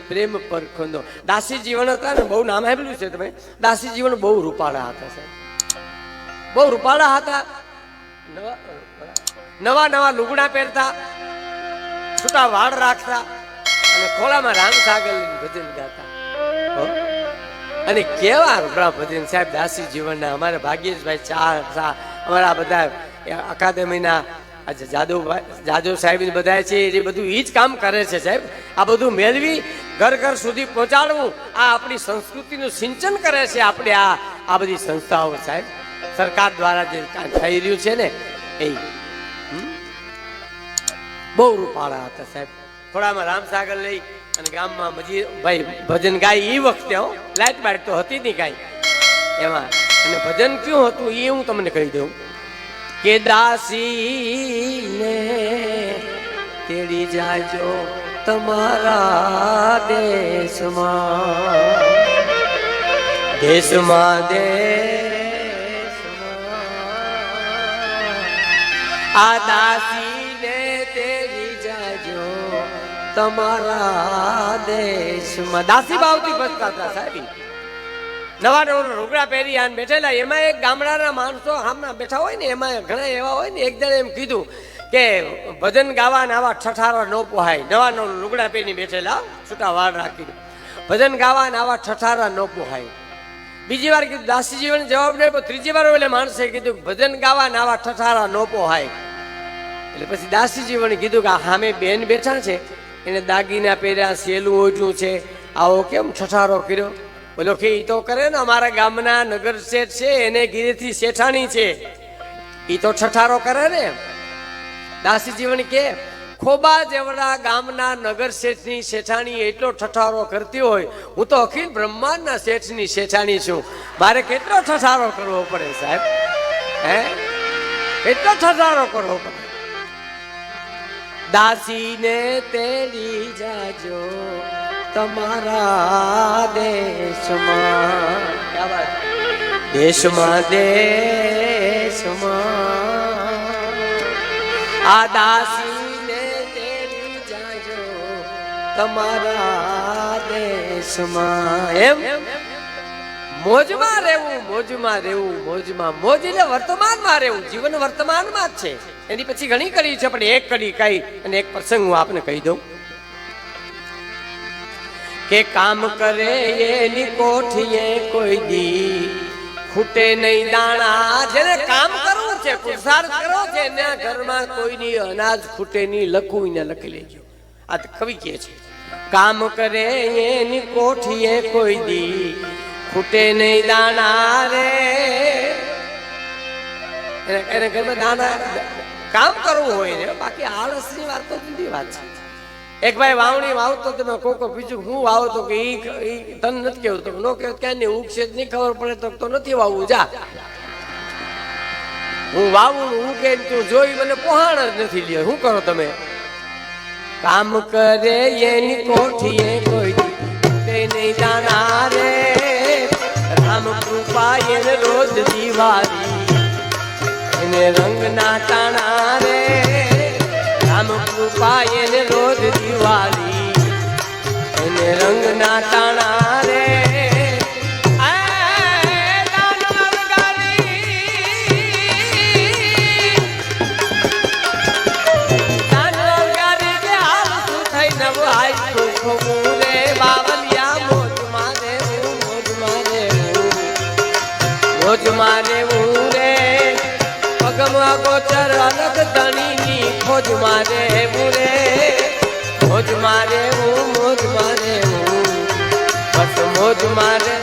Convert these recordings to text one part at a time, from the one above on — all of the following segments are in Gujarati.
પ્રેમ પરખોનો. દાસી જીવન હતા ને, બહુ નામ સાંભળ્યું છે તમે? દાસી જીવન બહુ રૂપાળા હતા સાહેબ, બહુ રૂપાળા હતા. નવા નવા લુગડા પહેરતા, છૂટા વાળ રાખતા અને ખોળામાં રામ સાગર લઈને ભજન ગાતા. અને કેવા રૂપડા ભજન સાહેબ દાસી જીવનના. અમારા ભાગ્યેશભાઈ ચાર અમારા બધા અકાદમીના આજે જાદવ સાહેબ બધા છે, એ બધું એ જ કામ કરે છે સાહેબ. આ બધું મેળવી ઘર ઘર સુધી પહોંચાડવું, આ આપણી સંસ્કૃતિનું સિંચન કરે છે. આપણે આ બધી સંસ્થાઓ સાહેબ સરકાર દ્વારા જે થઈ રહ્યું છે ને, એ બહુ રૂપાળા હતા સાહેબ. થોડામાં રામસાગર લઈ અને ગામમાં ભાઈ ભજન ગાય. એ વખતે લાઇટ બાઇટ તો હતી નહીં કાંઈ એમાં. અને ભજન ક્યું હતું એ હું તમને કહી દઉં કે દાસીને તેડી જાજો તમારા દેશમાં, દેશમાં આ દાસીને તેડી જાજો તમારા દેશમાં. દાસી ભાવથી ભજતા હતા સાહેબ. નવા નવા રોગડા પહેરી આને બેઠેલા. એમાં એક ગામડાના માણસો આમના બેઠા હોય ને, એમાં ઘણા એવા હોય ને. એક જણે એમ કીધું કે ભજન ગાવા આવા ઠઠારા ન પોહાય. નવા નવા લુગડા પહેરી બેઠેલા, છૂટા વાળ રાખીને ભજન ગાવા આવા ઠઠારા ન પોહાય. બીજી વાર કીધું, દાસીજીવન જવાબ નહીં. પણ ત્રીજી વાર એટલે માણસે કીધું ભજન ગાવા આવા ઠઠારા ન પોહાય. એટલે પછી દાસીજીવને કીધું કે આ સામે બેન બેઠા છે, એને દાગીના પહેર્યા, સેલું ઓઢ્યું છે, આવો કેમ ઠઠારો કર્યો? બોલો કે ઈ તો કરે ને, અમારા ગામના નગર શેઠ છે, એને ગીરેથી શેઠાણી છે, ઈ તો ઠઠારો કરે ને. દાસી જીવન કે ખોબા જેવડા ગામના નગર શેઠની શેઠાણી એટલો ઠઠારો કરતી હોય, હું તો અખિલ બ્રહ્માંડના શેઠની શેઠાણી છું, મારે કેટલો ઠઠારો કરવો પડે સાહેબ? હે, કેટલો ઠઠારો કરવો પડે? દાસીને તેડી જાજો તમારા દેશમાં, દેશમાં દેશમાં આ દાસીને તેડી જાજો તમારા દેશમાં. એમ મોજમાં રહેવું, મોજમાં રહેવું, મોજમાં. મોજ એટલે વર્તમાનમાં રહેવું. જીવન વર્તમાનમાં જ છે. એની પછી ઘણી કડી છે, પણ એક કડી કઈ અને એક પ્રસંગ હું આપને કહી દઉં કે કામ કરે એની કોઠીએ કોઈ દી ખૂટે નહીં દાણા. જેને કામ કરવું છે, પુરુષાર્થ કરવો છે, એના ઘરમાં કોઈની અનાજ ખૂટે નહીં. લખવું ને લખી લેજો. આ કવિ કહે છે, કામ કરે એની કોઠીએ કોઈ દી ખૂટે નહીં દાણા રે. એને ઘરમાં દાણા કામ કરવું હોય ને, બાકી આળસની વાત તો જુદી વાત છે. એક ભાઈ વાવણી વાવતો, તમે કોકો બીજું હું વાવો તો કે ઈ તને નથી કેવું, તો નો કે ક્યાં નહીં ઉગશે જ નહીં, ખબર પડે તો નથી વાવવું, જા. હું વાવું હું કે તું જોઈ મને પોહાણ જ નથી લે. શું કરો તમે? કામ કરે એની કોઠીએ કોઈ નહીં દાણા રે. રામ કૃપા એને રોજ દિવાળી, એને રંગ ના ટાણા રે. રામ કૃપા એને રોજ દિવાળી, એને રંગ ના ટાણા રે. મોજ મારે હું રે પગમાં ગોચર અલગ ધણીની ખોજ મારે હું રે. મોજ મારે હું, મોજ મારે હું, બસ મોજ મારે.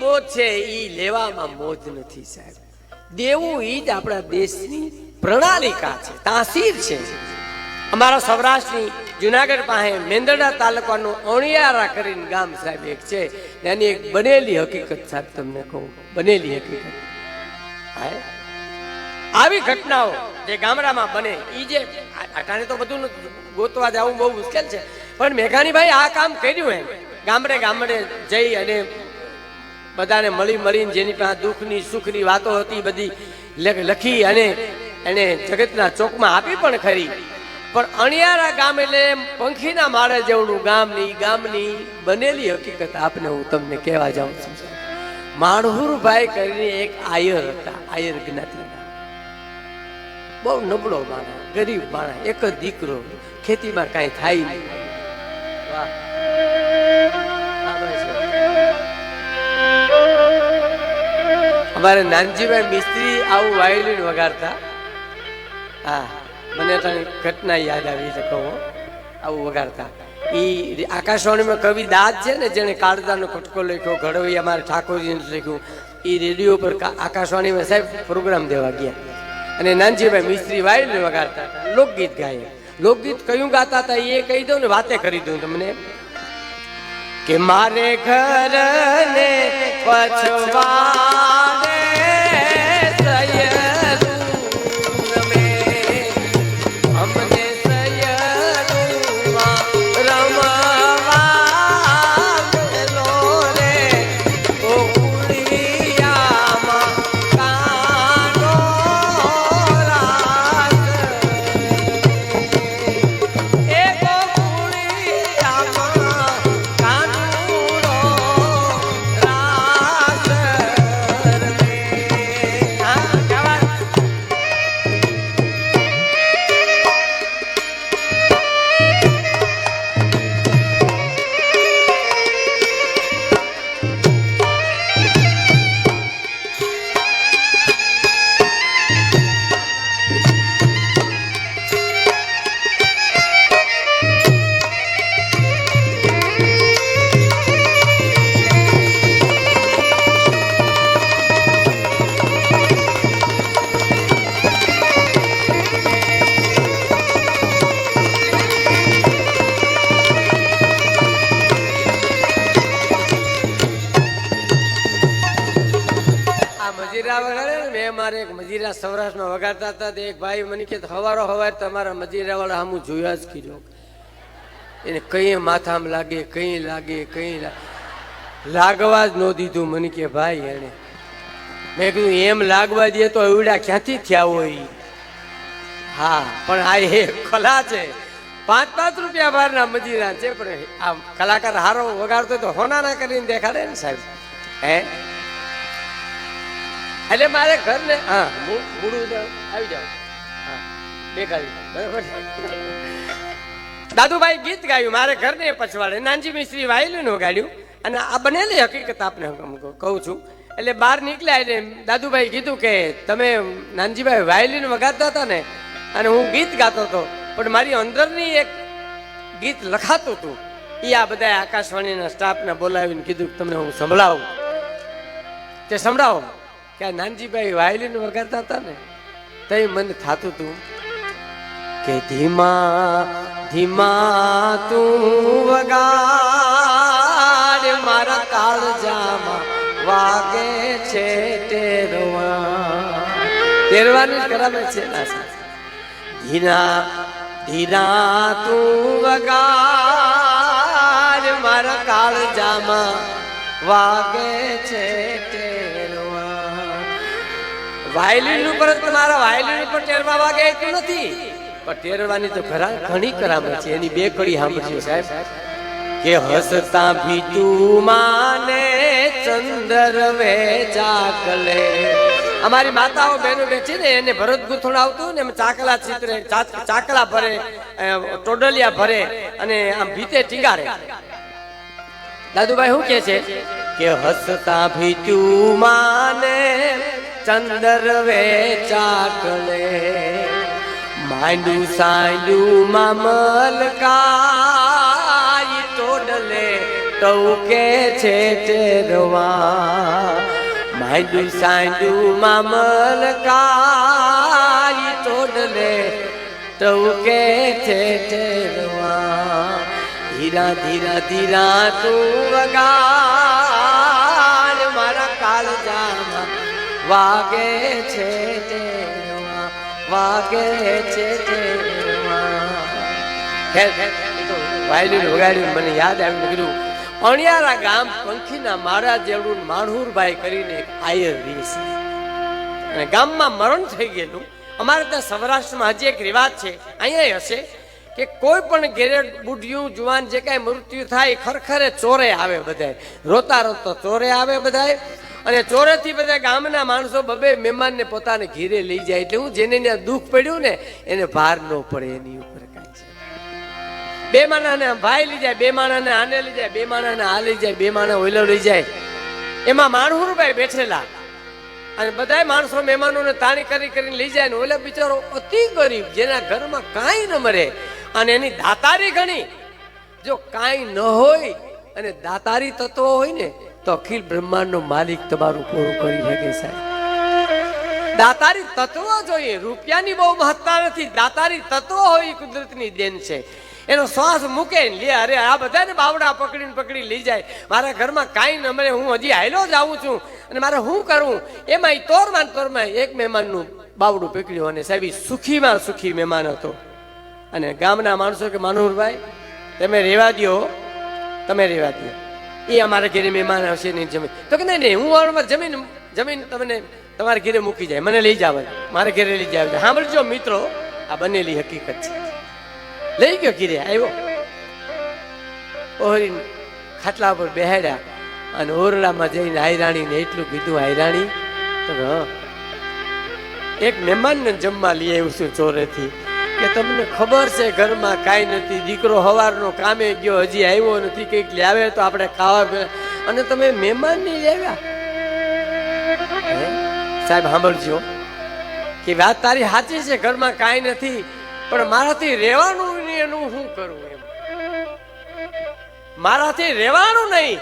મોજ છે ઈ લેવામાં મોજ નથી સાહેબ. દેવું ઈ જ આપણા દેશની પ્રણાલિકા છે, તાસીર છે. અમારા સૌરાષ્ટ્રની જુનાગઢ પાસે મેંદરડા તાલુકાનું અણિયારા કરીને ગામ સાહેબ એક છે, એની એક બનેલી હકીકત સાહેબ તમને કહું, બનેલી હકીકત. આવી ઘટનાઓ જે ગામડામાં બને એ જે અટાણે તો બધું ગોતવા જવું બહુ મુશ્કેલ છે, પણ મેઘાણીભાઈ આ કામ કર્યું એમ ગામડે ગામડે જઈ અને બધાને મળી મળીને જેની પાસે દુઃખની સુખની વાતો હતી બધી લખી અને એને જગતના ચોકમાં આપી પણ ખરી. પણ અણિયારા ગામ એટલે પંખીના માળે જેવડું ગામની બનેલી હકીકત આપને હું તમને કહેવા જાઉં છું. માણહુરભાઈ કરીને એક આયર હતા, આયર જ્ઞાતિના, બહુ નબળો માણસ, ગરીબ માણસ, એક જ દીકરો, ખેતીમાં કાંઈ થાય નહીં. વાહ, અમારે નાનજીભાઈ મિસ્ત્રી આવું વાયોલિન વગાડતા. હા, મને ઘટના યાદ આવી છે, કહું આવું વગાડતા. એ આકાશવાણીમાં કવિ દાદ છે ને, જેને કાળદાનો કટકો લખ્યો, ઘડવૈયા અમારે ઠાકોરજીને લખ્યું, એ રેડિયો પર આકાશવાણીમાં સાહેબ પ્રોગ્રામ દેવા ગયા અને નાનજીભાઈ મિસ્ત્રી વાયોલિન વગાડતા હતા, લોકગીત ગાય. લોકગીત કયું ગાતા હતા એ કહી દઉં ને, વાતે કરી દઉં તમને કે મારે ઘરને પછવાડે મજીરા સૌરાષ્ટ્રમાં વગાડતા હતા. એક ભાઈ મને કે હવારો હવાર તમારા મજીરા વાળા હું જોયા જ કીધું, એને કઈ માથામાં લાગે, કઈ લાગે, કઈ લાગવા જ ન દીધું. મને કે ભાઈ એને મેં કીધું એમ લાગવા દે તો એવડા ક્યાંથી થયા હોય. હા, પણ આ એ કલા છે, 5-5 રૂપિયા બહારના મજીરા છે, પણ આ કલાકાર હારો વગાડતો તો હોનાના કરીને દેખાડે ને સાહેબ. હે એટલે મારે ઘર ને હા મૂળું આવી જાવ. હા, દેખાડી બરાબર. દાદુભાઈ ગીત ગાયું મારે ઘર ને પછવાડે, નાનજી મિસ્ત્રી વાયોલિન વગાડ્યું અને આ બનેલી હકીકત આપને કહું છું. એટલે બહાર નીકળ્યા એટલે દાદુભાઈ કીધું કે તમે નાનજીભાઈ વાયોલિન વગાડતા હતા ને અને હું ગીત ગાતો હતો, પણ મારી અંદરની એક ગીત લખાતું હતું. એ આ બધા આકાશવાણીના સ્ટાફને બોલાવીને કીધું તમને હું સંભળાવું. તે સંભળાવો કે નાનજીભાઈ વાયોલિન વગાડતા હતા ને, તો મને થતું હતું કે ધીમા ધીમા તું વગાડ મારા કાળજામાં વાગે છે તેરવાનું જ કરાવે છે. ધીરા ધીરા તું વગાડ મારા કાળજામાં વાગે છે વાયોલિન ઉપર તમારા વાયોલિન ઉપર ટેરવા વાગે એટલું નથી, પણ ટેરવાની તો ઘણી કરામત છે. એની બે કડી સાંભળ્યો સાહેબ કે હસતા ભી તું માને ચંદર વે ચાકલે. અમારી માતાઓ બહેનો બેઠી ને એને ભરત ગૂંથણ આવતું ને એમ ચાકલા ચિત્રે ચાકલા ભરે, ટોડલિયા ભરે અને આમ ભીતે ટીંગારે. દાદુભાઈ શું કે છે કે હસતા ભી તું માને ચંદર વે ચાકલે માંડું સાંડું મામલ કાઈ તોડલે ટૌકે છે ટેરવા. માંડું સાંડું મામલ કાઈ ને ટવકે છે ઠેરવા ધીરા ધીરા ધીરા તું વગાડ મારા કાળજામાં વાગે છે ઠેરવા વાગે છે ઠેરવા વાયલું વગાડ્યું મને યાદ આવ્યું કીધું અણિયારા ગામ પંખીના મારા જેવડું માણહુરભાઈ કરીને એક આયર રહે છે અને ગામમાં મરણ થઈ ગયેલું. અમારે ત્યાં સૌરાષ્ટ્રમાં હજી એક રિવાજ છે, અહીંયા હશે કે કોઈ પણ ઘેરે બુઢિયું જુવાન જે કાંઈ મૃત્યુ થાય ખરખરે ચોરે આવે બધાય, રોતા રોતા ચોરે આવે બધાય અને ચોરેથી બધા ગામના માણસો બબે મહેમાનને પોતાને ઘેરે લઈ જાય એટલે હું જેને ત્યાં દુઃખ પડ્યું ને એને ભાર ન પડે એની ઉપર કાંઈ છે. બે માણાને ભાઈ લઈ જાય, બે માણાને આને લઈ જાય, બે માણાને આ લઈ જાય, બે માણા ઓઈલો લઈ જાય. એમાં માણહુરભાઈ બેઠેલા અને બધા માણસો મહેમાનોને તાણી કરીને લઈ જાય ને ઓલા બિચારો અતિ ગરીબ જેના ઘરમાં કાંઈ ન મરે અને એની દાતારી ઘણી. જો કાંઈ ન હોય અને દાતારી તત્વો હોય ને તો અખિલ બ્રહ્માંડનો માલિક તમારું પૂરું કરી શકે સાહેબ. દાતારી તત્વો જોઈએ, રૂપિયાની બહુ મહત્તા નથી. દાતારી તત્વો હોય એ કુદરતની દેન છે. એનો શ્વાસ મૂકે લે અરે આ બધાને બાવડા પકડી લઈ જાય. મારા ઘરમાં કાંઈ ન મળે, હું હજી હાયલો જ આવું છું અને મારે શું કરવું? એમાં તોરમાં એક મહેમાનનું બાવડું પકડ્યું અને સાહેબ સુખીમાં સુખી મહેમાન હતો. અને ગામના માણસો કે માનહુરભાઈ તમે રેવા દો, તમે રેવા દો, એ અમારા ઘરે મહેમાન આવશે નહીં જમીન. તો કે નહીં હું જમીન તમને તમારા ઘરે મૂકી જાય, મને લઈ જાવ, મારે ઘરે લઈ જાવ. સાંભળજો મિત્રો, આ બનેલી હકીકત છે. લઈ ગયો ઘીરે આવ્યો, ઓહરી ખાટલા પર બેહાડ્યા અને ઓરડામાં જઈને આયરાણીને એટલું કીધું, આયરાણી તો એક મહેમાનને જમવા લઈ આવ્યું છું ચોરેથી કે તમને ખબર છે ઘરમાં કાંઈ નથી, દીકરો સવારનો કામે ગયો હજી આવ્યો નથી, કંઈક લાવે તો આપણે ખાવા અને તમે મહેમાન નહીં લાવ્યા. સાહેબ સાંભળજો કે વાત તારી સાચી છે, ઘરમાં કાંઈ નથી પણ મારાથી રહેવાનું એનું શું કરવું? એમ મારાથી રહેવાનું નહીં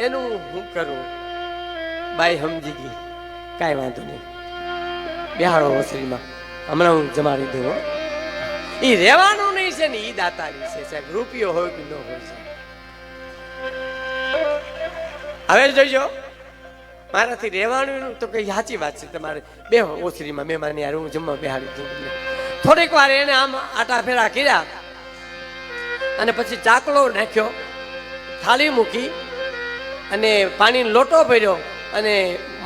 એનું શું કરવું? બાઈ સમજી ગઈ, કાંઈ વાંધો નહીં, બિહાડો ઓસરીમાં, હમણાં હું જમાડી દઉં. એ રહેવાનું નહીં છે ને એ દાતારી છે સાહેબ, રૂપિયો હોય કે ન હોય સાહેબ. હવે જોઈજો મારાથી રહેવાનું તો કઈ સાચી વાત છે. તમારે બે ઓસરીમાં મહેમાન યાર હું જમવા બેહાડી દઉં. થોડીક વાર એને આમ આટા ફેરા કર્યા અને પછી ચાકલો નાખ્યો, થાળી મૂકી અને પાણીનો લોટો ભર્યો અને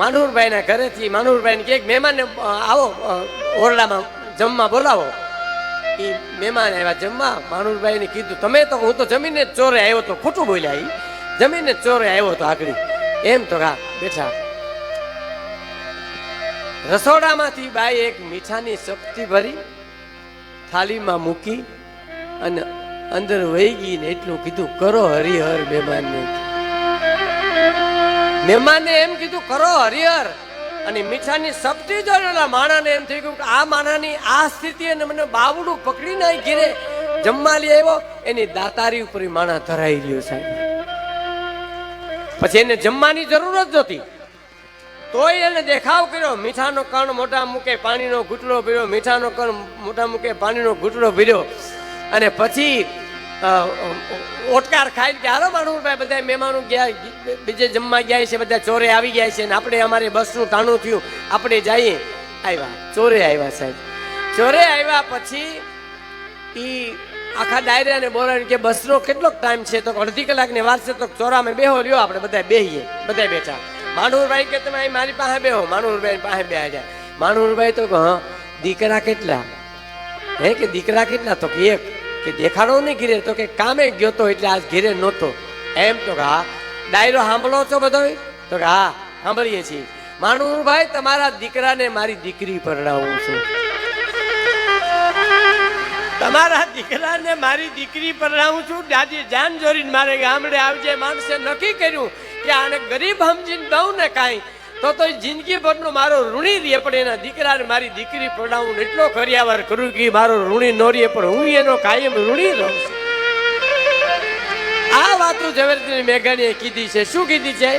માનહુરભાઈના ઘરેથી માનહુરભાઈને કે મહેમાનને આવો ઓરડામાં જમવા બોલાવો. એ મહેમાન આવ્યા જમવા. માનહુરભાઈને કીધું તમે તો હું તો જમીને જ ચોરે આવ્યો તો, ખોટું બોલ્યા. એ જમીને જ ચોરે આવ્યો તો આગળ એમ તો હા બેઠા. રસોડામાંથી બાઈ એક મીઠાની સપટી ભરી થાળીમાં મૂકી અને અંદર વહી ગઈ ને એટલું કીધું કરો હરિહર. મહેમાનને એમ કીધું કરો હરિહર અને મીઠાની સપટી જોયેલા માણાને એમ થઈ ગયું કે આ માણાની આ સ્થિતિ અને મને બાવડું પકડી નાઈ ઘીરે જમવા લઈ આવ્યો, એની દાતારી ઉપર માણા ધરાઈ રહ્યો સાહેબ. પછી એને જમવાની જરૂર જ નહોતી તોય એને દેખાવ કર્યો, મીઠાનો કણ મોટા મૂકે પાણીનો ઘૂંટડો ભર્યો, મીઠાનો કણ મોટા મૂકે પાણીનો ઘૂંટડો ભર્યો અને પછી ઓટકાર ખાઈને કે હાલો માણુભાઈ બધા મહેમાનો ગયા, બીજે જમવા ગયા છે, બધા ચોરે આવી ગયા છે ને આપણે અમારે બસનું તાણું થયું, આપણે જઈએ. આવ્યા ચોરે આવ્યા સાહેબ. ચોરે આવ્યા પછી ઈ આખા ડાયરાને બોલાવીને કે બસનો કેટલોક ટાઈમ છે? તો અડધી કલાકની વાર છે. તો ચોરામાં બેહો લ્યો, આપણે બધા બેહીએ. બધા બેઠા. માણુભાઈ કે તમે મારી પાસે બેહો. માણુભાઈ પાસે બેહાડ્યા. માણુભાઈ તો હા દીકરા કેટલા? હે કે દીકરા કેટલા? તો કે એક. કે દેખાડો નહીં ઘીરે? તો કે કામે ગયો તો એટલે આજ ઘીરે નહોતો. એમ તો હા. ડાયરો સાંભળો છો બધો? તો કે હા સાંભળીએ છીએ. માણુભાઈ તમારા દીકરાને મારી દીકરી પરણાવું છું. તમારા દીકરાને મારી દીકરી પરણાવું છું. દાદી જાન જોરીને મારે ગામડે આવજે. માણસે નક્કી કર્યું કે આને ગરીબ સમજીને દઉં ને કાંઈ તો જિંદગી ભરનો મારો ઋણી રહે, પણ એના દીકરાને મારી દીકરી પરણાવું એટલો કર્યાવાર કરું કે મારો ઋણી ન રહે, પણ હું એનો કાયમ ઋણી રહું છું. આ વાતો ઝવેરચંદ મેઘાણીએ કીધી છે. શું કીધી છે?